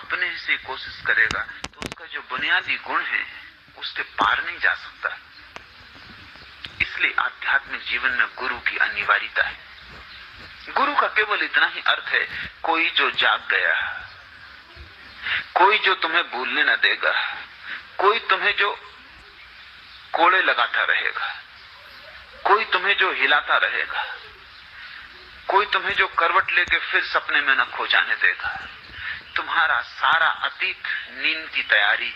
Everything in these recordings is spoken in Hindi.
अपने से कोशिश करेगा तो उसका जो बुनियादी गुण है उसके पार नहीं जा सकता। इसलिए आध्यात्मिक जीवन में गुरु की अनिवार्यता है। गुरु का केवल इतना ही अर्थ है, कोई जो जाग गया, कोई जो तुम्हें भूलने न देगा, कोई तुम्हें जो कोड़े लगाता रहेगा, कोई तुम्हें जो हिलाता रहेगा, कोई तुम्हें जो करवट लेके फिर सपने में न खो जाने देगा। तुम्हारा सारा अतीत नींद की तैयारी।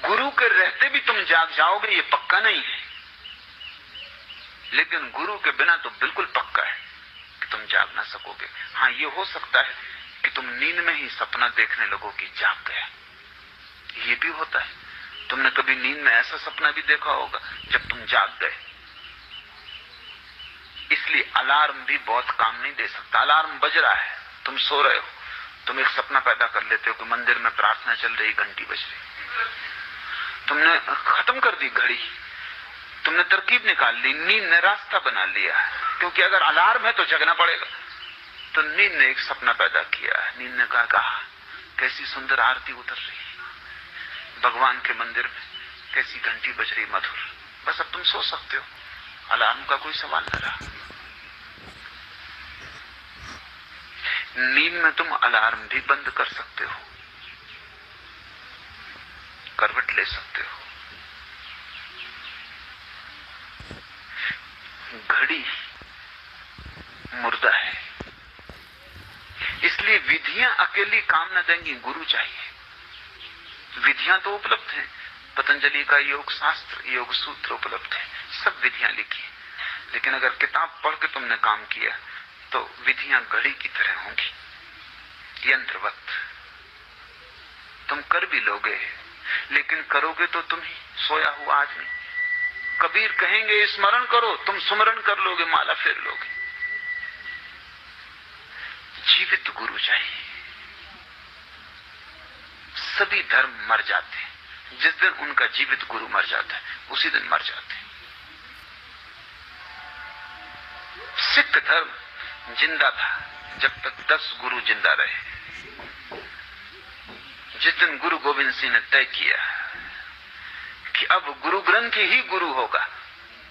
गुरु के रहते भी तुम जाग जाओगे ये पक्का नहीं है, लेकिन गुरु के बिना तो बिल्कुल पक्का है कि तुम जाग ना सकोगे। हाँ, ये हो सकता है कि तुम नींद में ही सपना देखने लगो कि जाग गया। ये भी होता है। तुमने कभी नींद में ऐसा सपना भी देखा होगा जब तुम जाग गए। इसलिए अलार्म भी बहुत काम नहीं दे सकता। अलार्म बज रहा है, तुम सो रहे हो, तुम एक सपना पैदा कर लेते हो कि मंदिर में प्रार्थना चल रही, घंटी बज रही, तुमने खत्म कर दी घड़ी, तुमने तरकीब निकाल ली, नींद ने रास्ता बना लिया। क्योंकि अगर अलार्म है तो जगना पड़ेगा। तो नींद ने एक सपना पैदा किया। नींद ने कहा कैसी सुंदर आरती उतर रही भगवान के मंदिर में, कैसी घंटी बज रही मधुर। बस अब तुम सो सकते हो, अलार्म का कोई सवाल न रहा। नींद में तुम अलार्म भी बंद कर सकते हो, करवट ले सकते हो। घड़ी मुर्दा है, इसलिए विधियां अकेली काम न देंगी, गुरु चाहिए। विधियां तो उपलब्ध हैं, पतंजलि का योग शास्त्र, योग सूत्र उपलब्ध है, सब विधियां लिखी। लेकिन अगर किताब पढ़ के तुमने काम किया तो विधियां घड़ी की तरह होंगी, यंत्रवत। तुम कर भी लोगे, लेकिन करोगे तो तुम ही, सोया हुआ आदमी। कबीर कहेंगे स्मरण करो, तुम सुमरण कर लोगे, माला फेर लोगे। जीवित गुरु चाहिए। सभी धर्म मर जाते हैं, जिस दिन उनका जीवित गुरु मर जाता है उसी दिन मर जाते हैं। सिख धर्म जिंदा था जब तक 10 गुरु जिंदा रहे। जिस दिन गुरु गोविंद सिंह ने तय किया कि अब गुरु ग्रंथ ही गुरु होगा,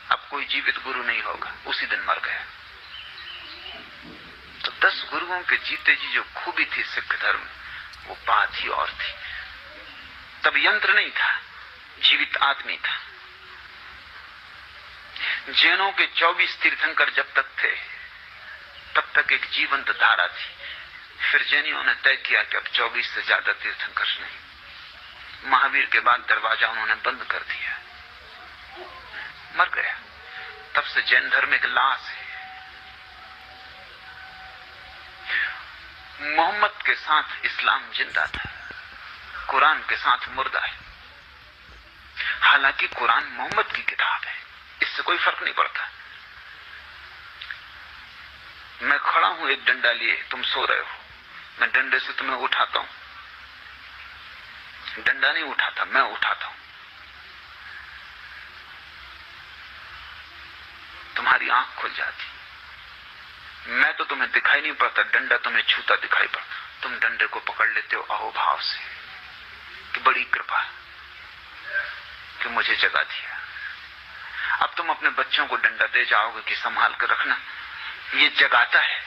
अब कोई जीवित गुरु नहीं होगा, उसी दिन मर गया। तो 10 गुरुओं के जीते जी जो खूबी थी सिख धर्म, वो बात ही और थी। तब यंत्र नहीं था, जीवित आदमी था। जैनों के 24 तीर्थंकर जब तक थे तब तक एक जीवंत धारा थी। फिर जैनियों ने तय किया कि अब 24 से ज्यादा तीर्थंकर नहीं। महावीर के बाद दरवाजा उन्होंने बंद कर दिया, मर गया। तब से जैन धर्म एक लाश है। मोहम्मद के साथ इस्लाम जिंदा था, कुरान के साथ मुर्दा है। हालांकि कुरान मोहम्मद की किताब है, इससे कोई फर्क नहीं पड़ता। मैं खड़ा हूं एक डंडा लिए, तुम सो रहे हो, मैं डंडे से तुम्हें उठाता हूं। डंडा नहीं उठाता, मैं उठाता हूं। तुम्हारी आंख खुल जाती, मैं तो तुम्हें दिखाई नहीं पड़ता, डंडा तुम्हें छूता दिखाई पड़ता। तुम डंडे को पकड़ लेते हो अहोभाव से कि बड़ी कृपा कि मुझे जगा दिया। अब तुम अपने बच्चों को डंडा दे जाओगे कि संभाल कर रखना, ये जगाता है।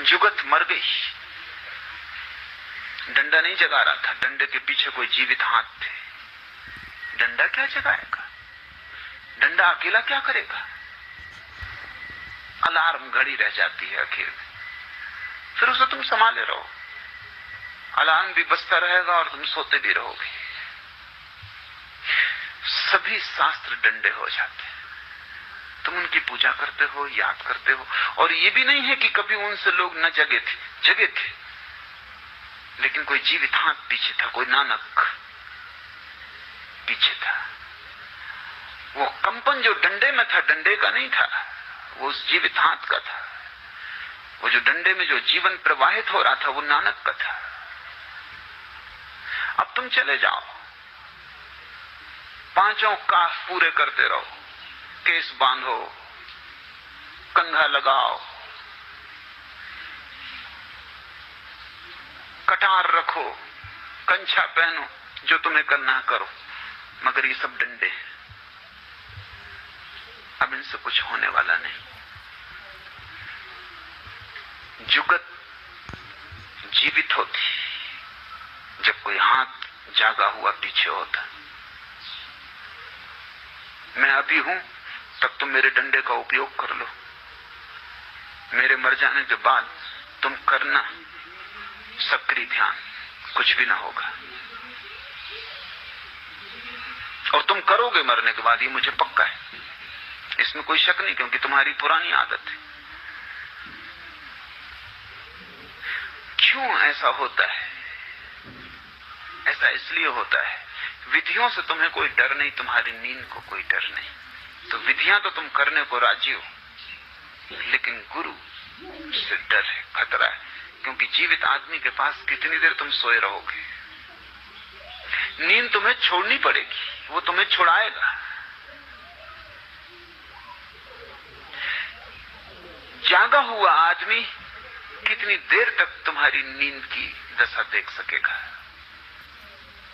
जुगत मर गई, डंडा नहीं जगा रहा था, डंडे के पीछे कोई जीवित हाथ थे। डंडा क्या जगाएगा, डंडा अकेला क्या करेगा। अलार्म घड़ी रह जाती है आखिर में, फिर उसे तुम संभाले रहो। अलार्म भी बजता रहेगा और तुम सोते भी रहोगे। सभी शास्त्र डंडे हो जाते हैं, तुम उनकी पूजा करते हो, याद करते हो। और ये भी नहीं है कि कभी उनसे लोग न जगे थे, जगे थे, लेकिन कोई जीवित हाथ पीछे था, कोई नानक पीछे था। वो कंपन जो डंडे में था, डंडे का नहीं था, वो उस जीवित हाथ का था। वो जो डंडे में जो जीवन प्रवाहित हो रहा था, वो नानक का था। अब तुम चले जाओ, 5 काफ पूरे करते रहो, केस बांधो, कंधा लगाओ, कटार रखो, कंछा पहनो, जो तुम्हें करना करो, मगर ये सब डंडे, अब इनसे कुछ होने वाला नहीं। जुगत जीवित होती जब कोई हाथ जागा हुआ पीछे होता। मैं अभी हूं, तब तुम मेरे डंडे का उपयोग कर लो, मेरे मर जाने के बाद तुम करना सक्रिय ध्यान, कुछ भी ना होगा। और तुम करोगे मरने के बाद, ये मुझे पक्का है, इसमें कोई शक नहीं, क्योंकि तुम्हारी पुरानी आदत है। क्यों ऐसा होता है? ऐसा इसलिए होता है, विधियों से तुम्हें कोई डर नहीं, तुम्हारी नींद को कोई डर नहीं, तो विधियां तो तुम करने को राजी हो, लेकिन गुरु से डर है, खतरा है, क्योंकि जीवित आदमी के पास कितनी देर तुम सोए रहोगे? नींद तुम्हें छोड़नी पड़ेगी, वो तुम्हें छुड़ाएगा। जागा हुआ आदमी कितनी देर तक तुम्हारी नींद की दशा देख सकेगा?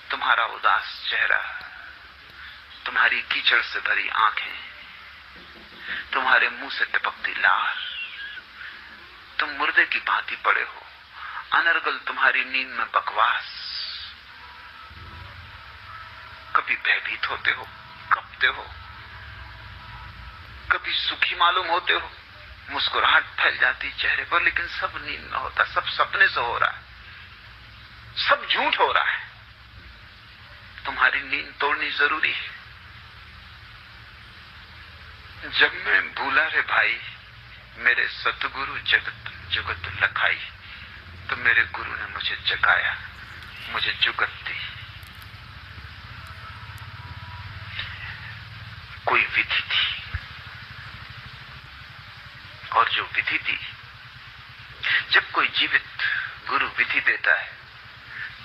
तुम्हारा उदास चेहरा, तुम्हारी कीचड़ से भरी आंखें, तुम्हारे मुंह से टपकती लार, तुम मुर्दे की भांति पड़े हो, अनर्गल तुम्हारी नींद में बकवास। कभी भयभीत होते हो, कपते हो, कभी सुखी मालूम होते हो, मुस्कुराहट फैल जाती चेहरे पर, लेकिन सब नींद में होता, सब सपने से हो रहा है, सब झूठ हो रहा है। तुम्हारी नींद तोड़नी जरूरी है। जब मैं भूला रे भाई मेरे सतगुरु जगत जुगत लखाई, तो मेरे गुरु ने मुझे जगाया, मुझे जुगत दी। कोई विधि थी, और जो विधि थी, जब कोई जीवित गुरु विधि देता है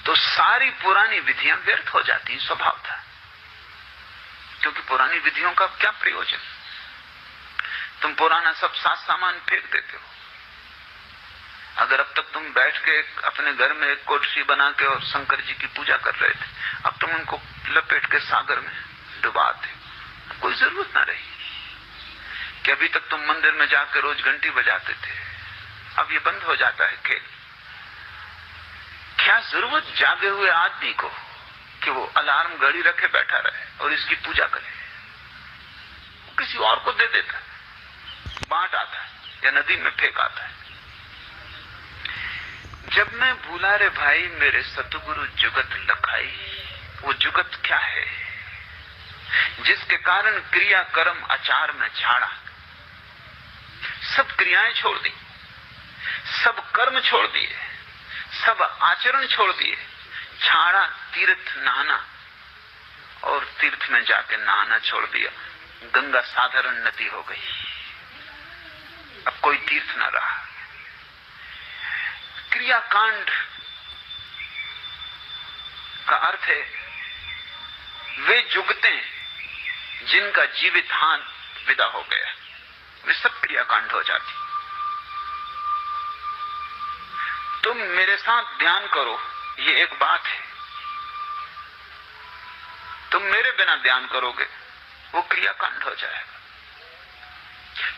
तो सारी पुरानी विधियां व्यर्थ हो जाती, स्वभाव था। क्योंकि पुरानी विधियों का क्या प्रयोजन? तुम पुराना सब साज सामान फेंक देते हो। अगर अब तक तुम बैठ के अपने घर में एक कोठरी बना के और शंकर जी की पूजा कर रहे थे, अब तुम उनको लपेट के सागर में डुबाते, कोई जरूरत ना रही। कि अभी तक तुम मंदिर में जाकर रोज घंटी बजाते थे, अब ये बंद हो जाता है खेल। क्या जरूरत जागे हुए आदमी को कि वो अलार्म घड़ी रखे बैठा रहे और इसकी पूजा करे? किसी और को दे देता, बांट आता है या नदी में फेंक आता है। जब मैं भूला रे भाई मेरे सतगुरु जुगत लखाई, वो जुगत क्या है? जिसके कारण क्रिया कर्म आचार में छाड़ा, सब क्रियाएं छोड़ दी, सब कर्म छोड़ दिए, सब आचरण छोड़ दिए, छाड़ा तीर्थ नहाना, और तीर्थ में जाके नहाना छोड़ दिया। गंगा साधारण नदी हो गई, अब कोई तीर्थ न रहा। क्रियाकांड का अर्थ है वे जुगतें जिनका जीवित हाथ विदा हो गया, वे सब क्रियाकांड हो जाती। तुम मेरे साथ ध्यान करो, ये एक बात है। तुम मेरे बिना ध्यान करोगे, वो क्रियाकांड हो जाएगा।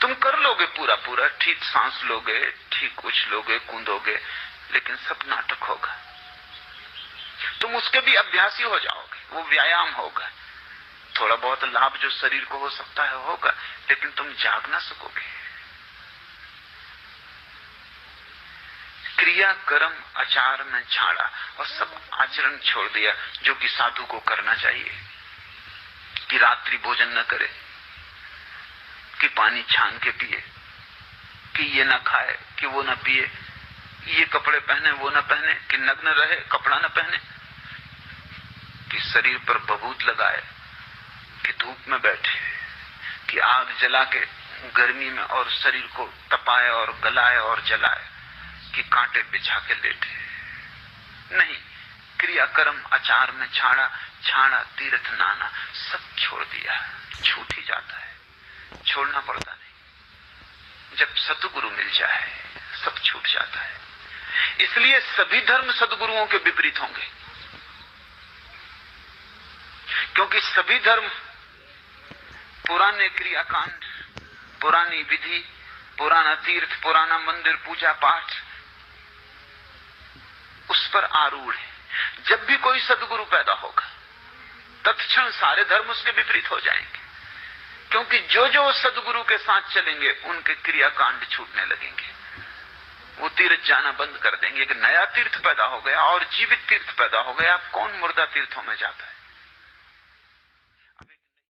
तुम कर लोगे पूरा पूरा, ठीक सांस लोगे, ठीक उछलोगे, कूदोगे, लेकिन सब नाटक होगा। तुम उसके भी अभ्यासी हो जाओगे, वो व्यायाम होगा। थोड़ा बहुत लाभ जो शरीर को हो सकता है होगा, लेकिन तुम जाग ना सकोगे। क्रिया कर्म आचार में छाड़ा और सब आचरण छोड़ दिया जो कि साधु को करना चाहिए। कि रात्रि भोजन न करे, कि पानी छान के पिए, कि ये ना खाए, कि वो ना पिए, ये कपड़े पहने वो ना पहने, कि नग्न रहे कपड़ा ना पहने, कि शरीर पर बबूत लगाए, कि धूप में बैठे, कि आग जला के गर्मी में और शरीर को तपाए और गलाए और जलाए, कि कांटे बिछा के लेटे। नहीं, क्रिया कर्म आचार में छाड़ा, छाड़ा तीर्थ नाना, सब छोड़ दिया। छूट ही जाता है, छोड़ना पड़ता नहीं। जब सतगुरु मिल जाए सब छूट जाता है। इसलिए सभी धर्म सद्गुरुओं के विपरीत होंगे, क्योंकि सभी धर्म पुराने क्रियाकांड, पुरानी विधि, पुराना तीर्थ, पुराना मंदिर, पूजा पाठ, उस पर आरूढ़ है। जब भी कोई सद्गुरु पैदा होगा तत्क्षण सारे धर्म उसके विपरीत हो जाएंगे, क्योंकि जो जो सद्गुरु के साथ चलेंगे उनके क्रियाकांड छूटने लगेंगे। वो तीर्थ जाना बंद कर देंगे। एक नया तीर्थ पैदा हो गया और जीवित तीर्थ पैदा हो गया। कौन मुर्दा तीर्थों में जाता है?